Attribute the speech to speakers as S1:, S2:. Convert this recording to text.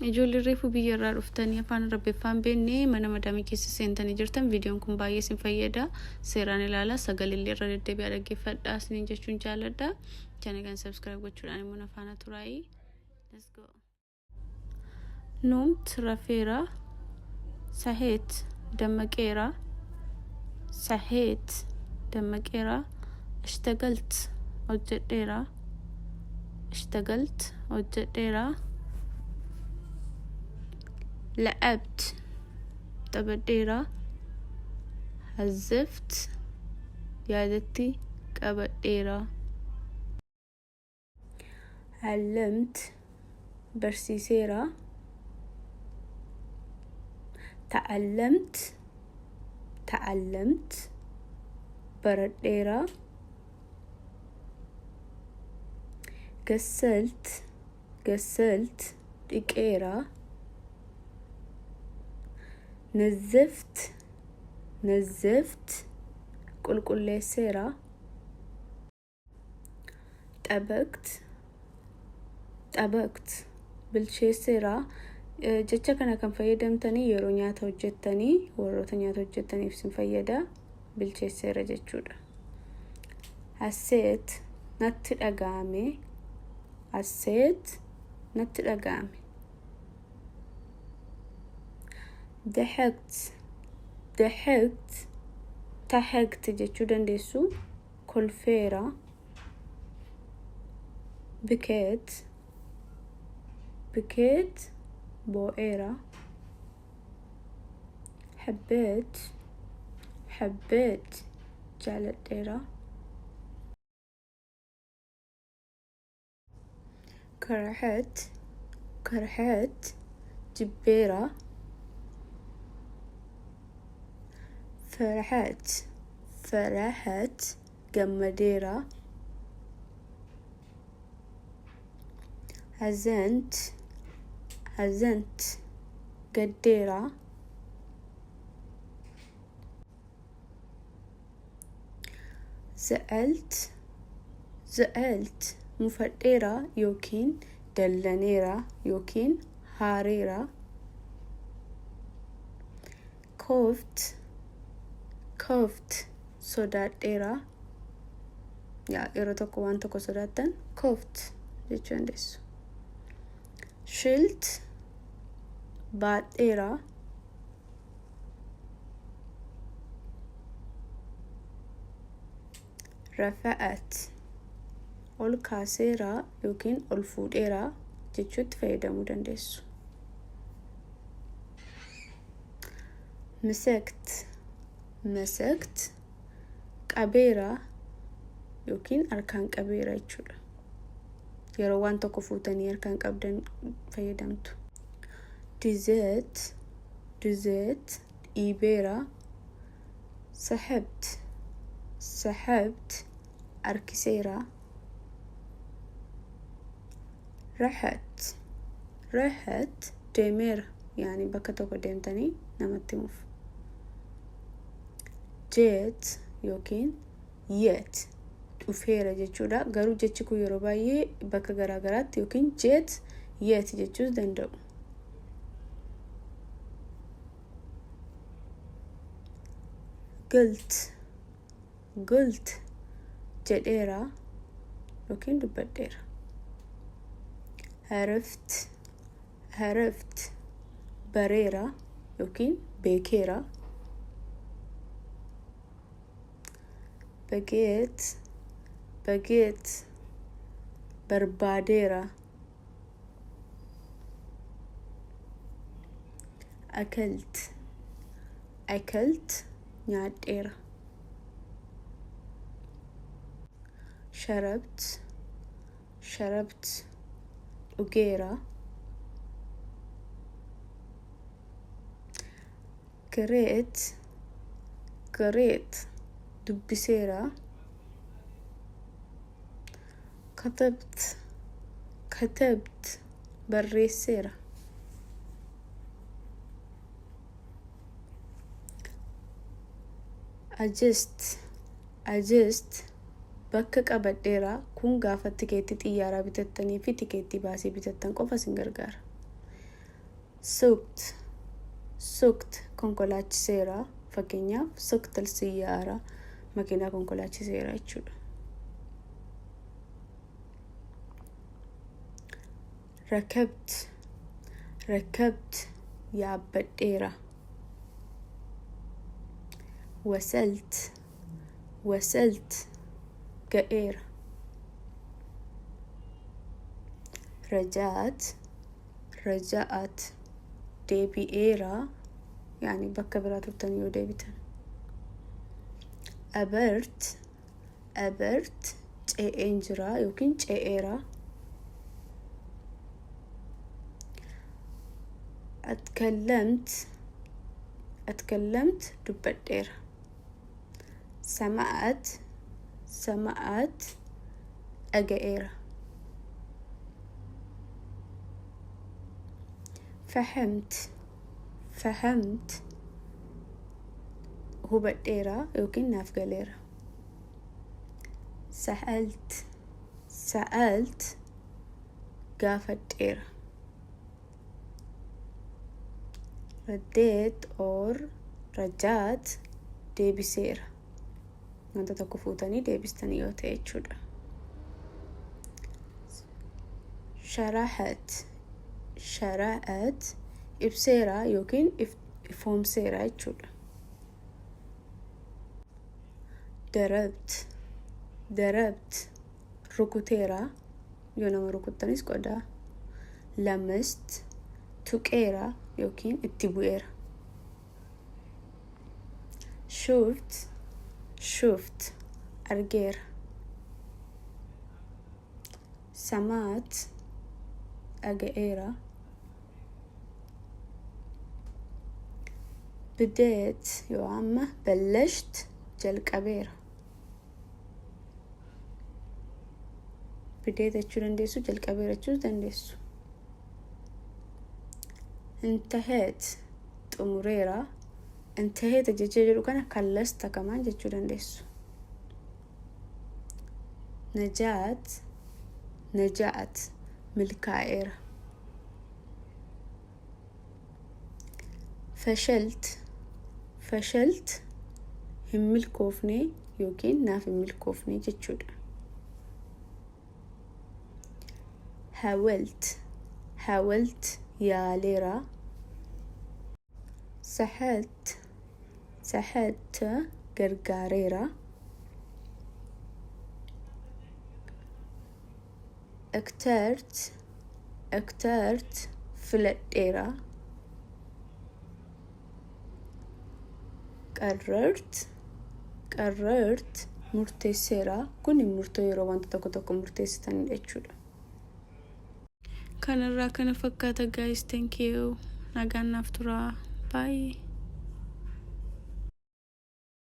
S1: Ijoollee reefuu biyyarraa dhuftanii afaan Arabiffaan beeknee mana madaamii keessa seentanii jirtan viidiyoon kun baay'ee isin fayyada. Seeraan ilaalaa sagalee irra deddeebi'aa dhaggeeffadhaa isiniin jechuun jaalladha. Channel subscribe gochuudhaan immoo na faana turaayi. Let's go. Numt rafeera saheet dammaqeera saheet dammaqeera ishtagalt hojjedheera ishtagalt hojjedheera لعبت تبديرة هزفت يادتي كبديرة علمت برسيسيرة تعلمت برديرة غسلت دقيرة نزفت كل سيرة طبقت بالشي سيرة جتشا كان فايدمتني يرو نياتا وجدتني وروتا نياتا وجدتني في سنفايدة بالشي سيرة جتشودا حسيت نتلقامي ضحكت جتشودا ديسو كولفيرا بكيت بوئيرا حبيت جالتيرا كرهت جبيرا فرحت جمديرا هزنت قديرا زعلت مفديرا يوكين دلنيرا يوكين هاريرا كوفت صداتيرا يا إيروتوكو وانتوكو صداتن كوفت جيتشون ديسو شلت باتيرا رفعت الكاسيرا يوكين الفوديرا جيتشوت فايدة مدندسو مسكت قبيرة يوكين أركان قبيرة يجودا يروان تكفوتني أركان قبدن فايدمتو دزيت إيبيرا سحبت أركسيرا رحت ديمير يعني بكتوكو ديمتني نمتموف جيت يوكين يت ufeera jechuudha garuu jechi kun yeroo baay'ee bakka garaagaraatti yookiin jet yet jechuus danda'u. Gult jedheera yookiin dubbadheera. Harafت bareera yookiin beekeera. bageet barbaadeera. akalt nyaadheera. sharabt dhugeera. gareet dubbiseera. كتبت بريسيرا. أجست bakka qabadheera kun gaafa tikeetti xiyyaara bitattanii fi tikeetti baasii bitattan qofa sin gargaara. sukt konkolaachiseera fakkeenyaaf suktal siyyaara makiinaa konkolaachiseera jechuudha. rakabt yaabbadheera. wasalt ga'eera. raja'at deebi'eera yaani bakka biraa turtanii yoo deebitan. abert ce'een jira yookiin ce'eera. atkallamt dubbadheera. sama'at dhaga'eera. fahamt hubadheera yookiin naaf galeera. sa'alt gaafadheera. raddeet or rajaat deebiseera. wanta tokko fuutanii deebistanii yoo ta'e jechuudha. shara'at ibseera yookiin ifoomseera jechuudha. darabt rukuteera yoo nama rukuttanis qodaa. lamast tuqeera yookiin itti bu'eera. shuft argeera. samaat dhaga'eera. bideet yoo amma ballasht jalqabeera. bideet jechuu dandeessu, jalqabeera jechuu dandeessu. intaheet xumureera. intaheet jechuu jedhu kana kallas takamaan jechuu dandeessu. naja'at milkaa'eera. fashalt hin milkoofne yookiin naaf hin milkoofne jechuudha. hawalt yaaleera. sahat gargaareera. ektart filadheera. qarrart murteesseera. kun murtoo yeroo wanta tokko murteessitan jechuudha.
S2: kanarraa kana fakkaata guys, thank you. nagaan naaf turaa. bye.